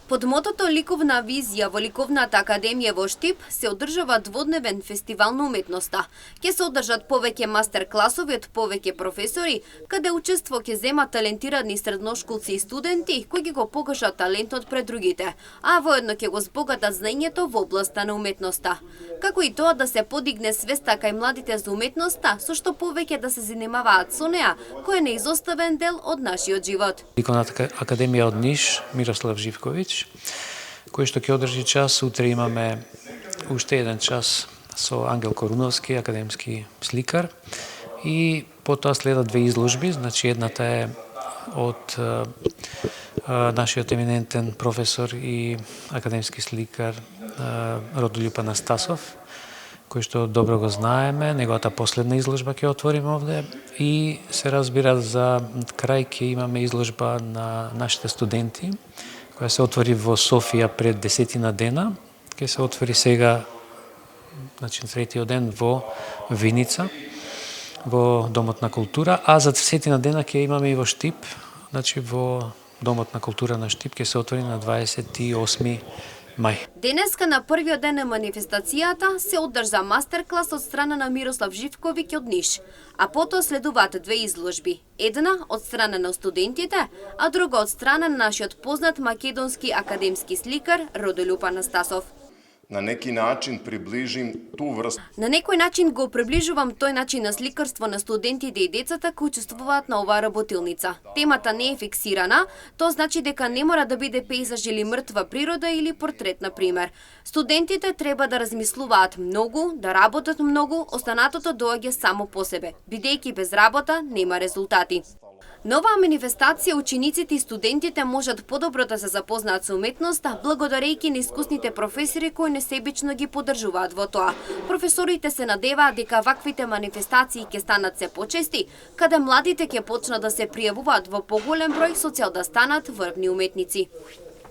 Под мотото Ликовна визија во Ликовната академија во Штип се одржава дводневен фестивал на уметноста. Ќе се одржат повеќе мастер-класови од повеќе професори, каде учество ќе земат талентирани средношколци и студенти кои ќе го покажат талентот пред другите, а воедно ќе го збогатат знаењето во областа на уметноста. Како и тоа да се подигне свеста кај младите за уметноста, со што повеќе да се занимаваат со неа, кој е неизоставен дел од нашиот живот. Ликовната академија од Ниш, Мирослав Живковиќ, кој што ќе одржи час. Утре имаме уште еден час со Ангел Коруновски, академски сликар, и потоа следат две изложби. Значи, едната е од нашиот еминентен професор и академски сликар Родолјуп Анастасов, кој што добро го знаеме. Неговата последна изложба ќе отвориме овде и се разбира за крај ќе имаме изложба на нашите студенти, која се отвори во Софија пред 10 дена, ќе се отвори сега, значи третиот ден во Виница, во Домот на култура, а за 10 дена ќе имаме и во Штип, значи во Домот на култура на Штип ќе се отвори на 28 мај. Денеска на првиот ден на манифестацијата се одржа мастер-клас од страна на Мирослав Живковиќ од Ниш, а потоа следуваат две изложби. Една од страна на студентите, а друга од страна на нашиот познат македонски академски сликар Родолјуп Анастасов. На неки начин приближим ту врст. На некој начин го приближувам тој начин на сликарство на студентите и децата кои учествуваат на оваа работилница. Темата не е фиксирана, тоа значи дека не мора да биде пейзаж или мртва природа или портрет, на пример. Студентите треба да размислуваат многу, да работат многу, останатото доаѓа само по себе. Бидејќи без работа нема резултати. На оваа манифестација учениците и студентите можат подобро да се запознаат со уметноста, благодарејќи на искусните професори кои несебично ги поддржуваат во тоа. Професорите се надеваат дека ваквите манифестации ќе станат се почести, каде младите ќе почнат да се пријавуваат во поголем број со цел да станат врвни уметници.